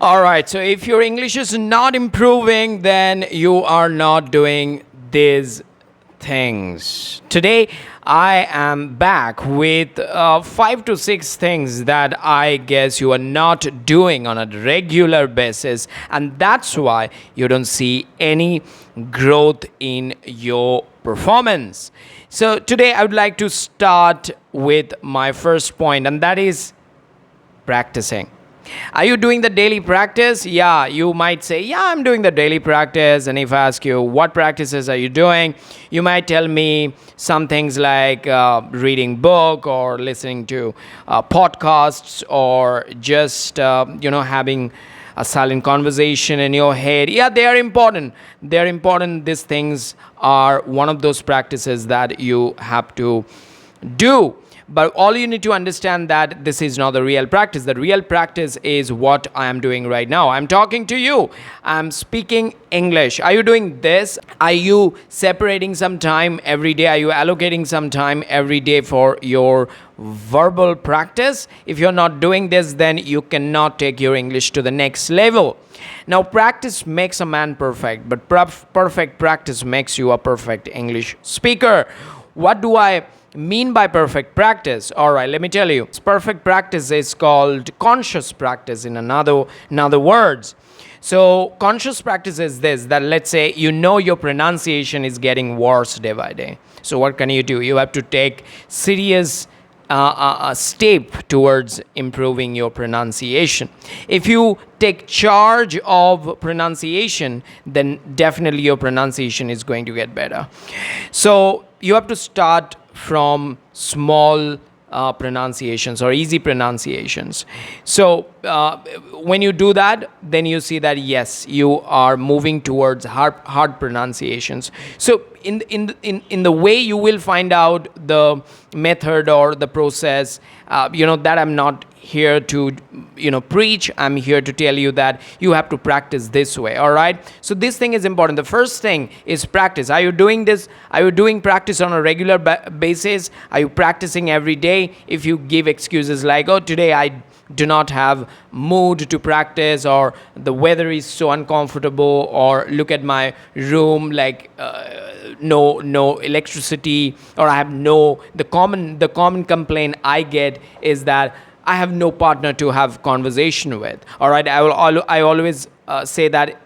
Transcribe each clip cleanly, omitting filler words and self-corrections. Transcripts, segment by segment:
All right, so if your English is not improving, then you are not doing these things. Today, I am back with 5 to 6 things that I guess you are not doing on a regular basis, and that's why you don't see any growth in your performance. So, today, I would like to start with my first point, and that is practicing. Are you doing the daily practice? Yeah, you might say, yeah, I'm doing the daily practice. And if I ask you, what practices are you doing? You might tell me some things like reading book or listening to podcasts or just, having a silent conversation in your head. Yeah, they are important. They're important. These things are one of those practices that you have to do. But all you need to understand that this is not the real practice. The real practice is what I am doing right now. I'm talking to you. I'm speaking English. Are you doing this? Are you separating some time every day? Are you allocating some time every day for your verbal practice? If you're not doing this, then you cannot take your English to the next level. Now, practice makes a man perfect, but perfect practice makes you a perfect English speaker. What do I mean by perfect practice? All right, let me tell you. Perfect practice is called conscious practice in another words. So conscious practice is this, that let's say you know your pronunciation is getting worse day by day. So what can you do? You have to take serious step towards improving your pronunciation. If you take charge of pronunciation, then definitely your pronunciation is going to get better. So you have to start from small pronunciations or easy pronunciations. So when you do that, then you see that yes, you are moving towards hard pronunciations. So in the way you will find out the method or the process, that I'm not here to preach. I'm here to tell you that you have to practice this way. All right, so this thing is important. The first thing is practice. Are you doing this? Are you doing practice on a regular basis? Are you practicing every day? If you give excuses like, oh, today I do not have mood to practice, or the weather is so uncomfortable, or look at my room, like no electricity, or I have the common complaint I get is that I have no partner to have conversation with. All right, I always say that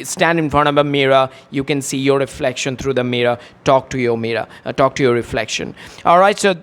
stand in front of a mirror, you can see your reflection through the mirror. Talk to your mirror, talk to your reflection. All right, so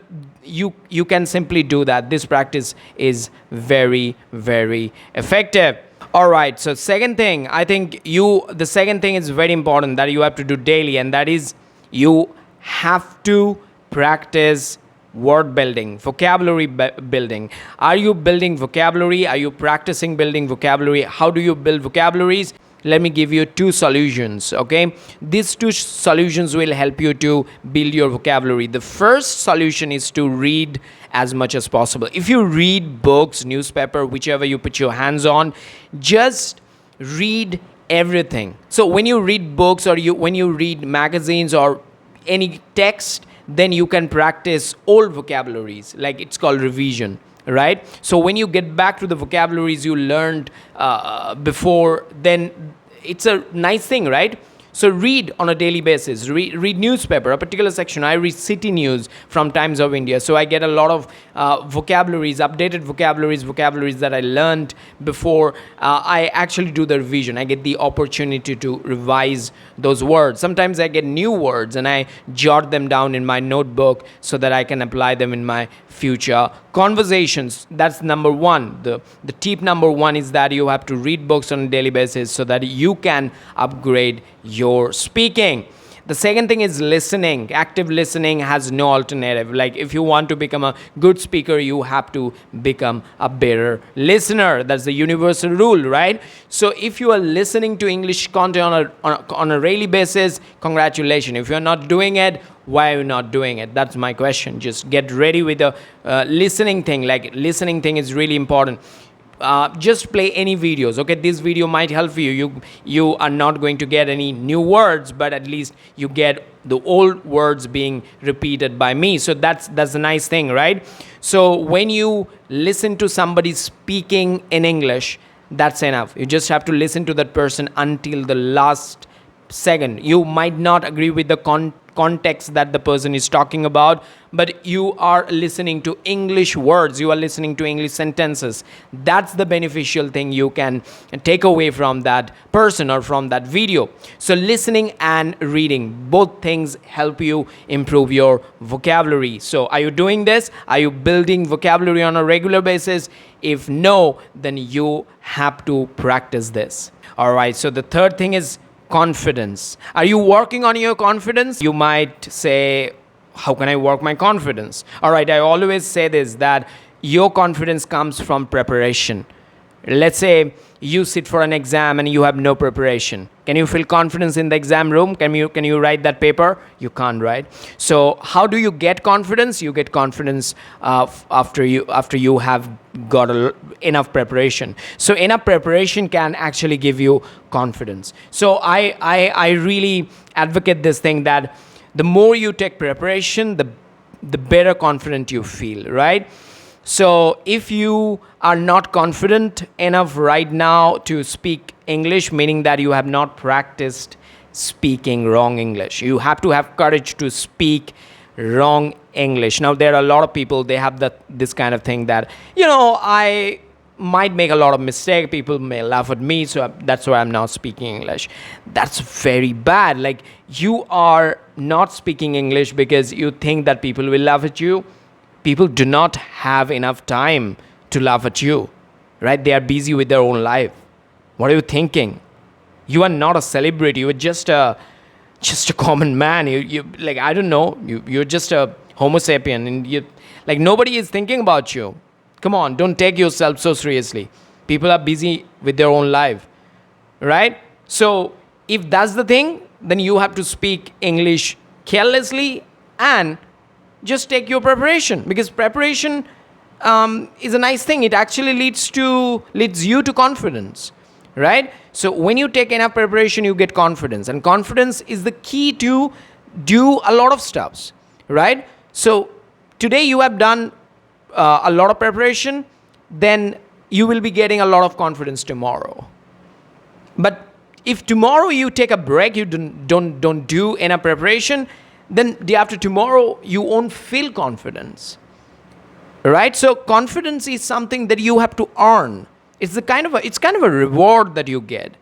you can simply do that. This practice is very, very effective. All right, so second thing, I think the second thing is very important that you have to do daily, and that is you have to practice word building, vocabulary building. Are you building vocabulary? Are you practicing building vocabulary? How do you build vocabularies? Let me give you 2 solutions, okay? These 2 solutions will help you to build your vocabulary. The first solution is to read as much as possible. If you read books, newspaper, whichever you put your hands on, just read everything. So when you read books or when you read magazines or any text, then you can practice old vocabularies, like it's called revision, right? So when you get back to the vocabularies you learned before, then it's a nice thing, right? So read on a daily basis. Read newspaper, a particular section. I read City News from Times of India. So I get a lot of vocabularies, updated vocabularies that I learned before I actually do the revision. I get the opportunity to revise those words. Sometimes I get new words and I jot them down in my notebook so that I can apply them in my future conversations. That's number one. The tip number one is that you have to read books on a daily basis so that you can upgrade your speaking. The second thing is listening. Active listening has no alternative. Like if you want to become a good speaker, you have to become a better listener. That's the universal rule, right? So if you are listening to English content on a daily basis, congratulations. If you're not doing it, why are you not doing it? That's my question. Just get ready with the listening thing. Like listening thing is really important. Just play any videos. Okay, this video might help you. You are not going to get any new words, but at least you get the old words being repeated by me. So that's a nice thing, right? So when you listen to somebody speaking in English, That's enough. You just have to listen to that person until the last second. You might not agree with the context that the person is talking about, but you are listening to English words, you are listening to English sentences. That's the beneficial thing you can take away from that person or from that video. So listening and reading, both things help you improve your vocabulary. So are you doing this? Are you building vocabulary on a regular basis? If no, then you have to practice this. All right, so the third thing is confidence. Are you working on your confidence? You might say, how can I work my confidence? All right, I always say this, that your confidence comes from preparation. Let's say you sit for an exam and you have no preparation. Can you feel confidence in the exam room? Can you write that paper? You can't, right? So how do you get confidence? You get confidence after you have got enough preparation. So enough preparation can actually give you confidence. So I really advocate this thing that the more you take preparation, the better confident you feel, right? So if you are not confident enough right now to speak English, meaning that you have not practiced speaking wrong English, you have to have courage to speak wrong English. Now, there are a lot of people, they have this kind of thing that, I might make a lot of mistakes, people may laugh at me, so that's why I'm not speaking English. That's very bad. Like, you are not speaking English because you think that people will laugh at you. People do not have enough time to laugh at you, right? They are busy with their own life. What are you thinking? You are not a celebrity. You are just a common man. You like, I don't know. You're just a Homo sapien, and like, nobody is thinking about you. Come on, don't take yourself so seriously. People are busy with their own life, right? So if that's the thing, then you have to speak English carelessly and just take your preparation, because preparation is a nice thing. It actually leads you to confidence, right? So when you take enough preparation, you get confidence, and confidence is the key to do a lot of stuffs, right? So today you have done a lot of preparation, then you will be getting a lot of confidence tomorrow. But if tomorrow you take a break, you don't do enough preparation, then day after tomorrow you won't feel confidence, right? So confidence is something that you have to earn. It's kind of a reward that you get,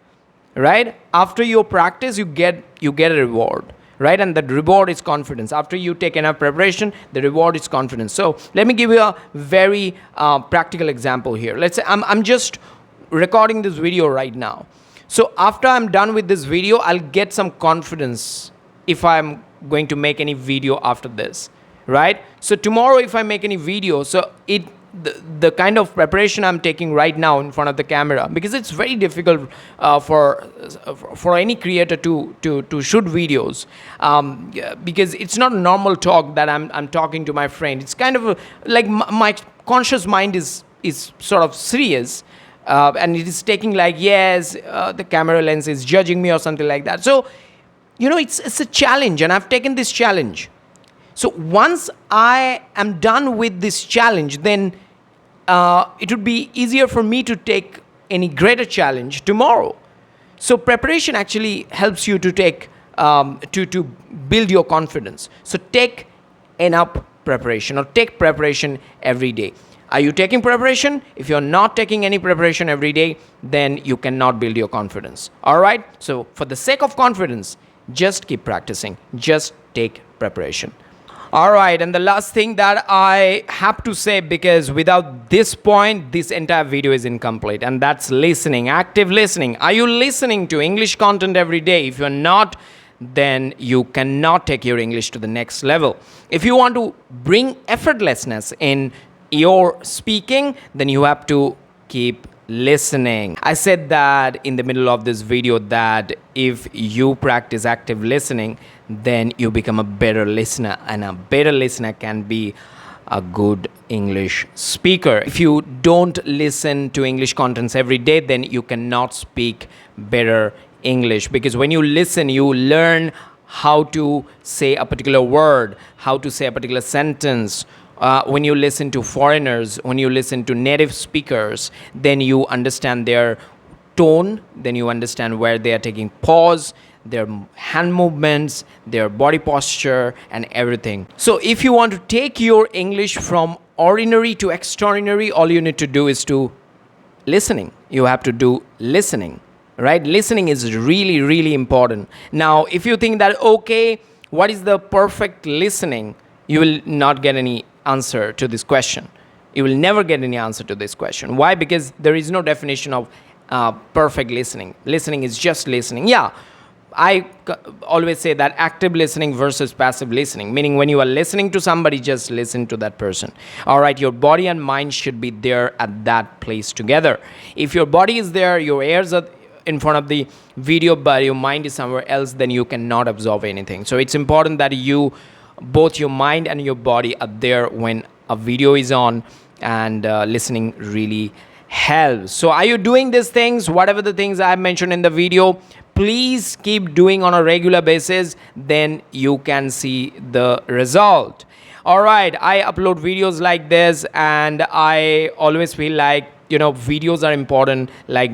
right? After your practice, you get a reward, right? And that reward is confidence. After you take enough preparation, the reward is confidence. So let me give you a very practical example here. Let's say I'm just recording this video right now. So after I'm done with this video, I'll get some confidence if I'm going to make any video after this, right? So tomorrow if I make any video, so the kind of preparation I'm taking right now in front of the camera, because it's very difficult for any creator to shoot videos, because it's not a normal talk that I'm talking to my friend. It's kind of like my conscious mind is sort of serious, and it is taking like, yes, the camera lens is judging me or something like that. So it's a challenge, and I've taken this challenge. So once I am done with this challenge, then it would be easier for me to take any greater challenge tomorrow. So preparation actually helps you to take to build your confidence. So take enough preparation, or take preparation every day. Are you taking preparation? If you're not taking any preparation every day, then you cannot build your confidence. All right? So for the sake of confidence, just keep practicing. Just take preparation. All right, and the last thing that I have to say, because without this point, this entire video is incomplete, and that's listening, active listening. Are you listening to English content every day? If you're not, then you cannot take your English to the next level. If you want to bring effortlessness in your speaking, then you have to keep listening. I said that in the middle of this video that if you practice active listening, then you become a better listener, and a better listener can be a good English speaker. If you don't listen to English contents every day, then you cannot speak better English, because when you listen, you learn how to say a particular word, how to say a particular sentence, when you listen to foreigners, when you listen to native speakers, then you understand their tone, then you understand where they are taking pause, their hand movements, their body posture, and everything. So if you want to take your English from ordinary to extraordinary, all you need to do is to listening. You have to do listening, right? Listening is really, really important. Now, if you think that, okay, what is the perfect listening? You will not get any answer to this question. You will never get any answer to this question. Why? Because there is no definition of perfect listening. Listening is just listening. Yeah, always say that active listening versus passive listening, meaning when you are listening to somebody, just listen to that person. All right, your body and mind should be there at that place together. If your body is there, your ears are in front of the video, but your mind is somewhere else, then you cannot absorb anything. So it's important that both your mind and your body are there when a video is on, and listening really helps. So are you doing these things? Whatever the things I mentioned in the video, please keep doing on a regular basis, then you can see the result. All right, I upload videos like this, and I always feel like, videos are important. Like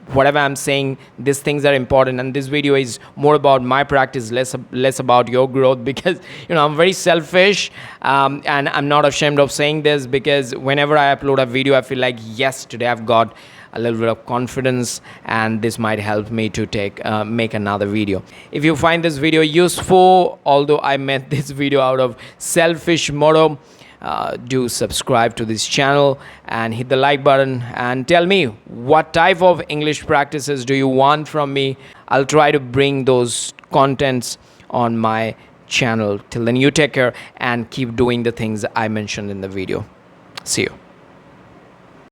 whatever I'm saying, these things are important, and this video is more about my practice, less about your growth, because I'm very selfish, and I'm not ashamed of saying this, because whenever I upload a video, I feel like, yes, today I've got a little bit of confidence, and this might help me to make another video. If you find this video useful, although I made this video out of selfish motto, do subscribe to this channel and hit the like button, and tell me what type of English practices do you want from me. I'll try to bring those contents on my channel. Till then, you take care and keep doing the things I mentioned in the video. See you.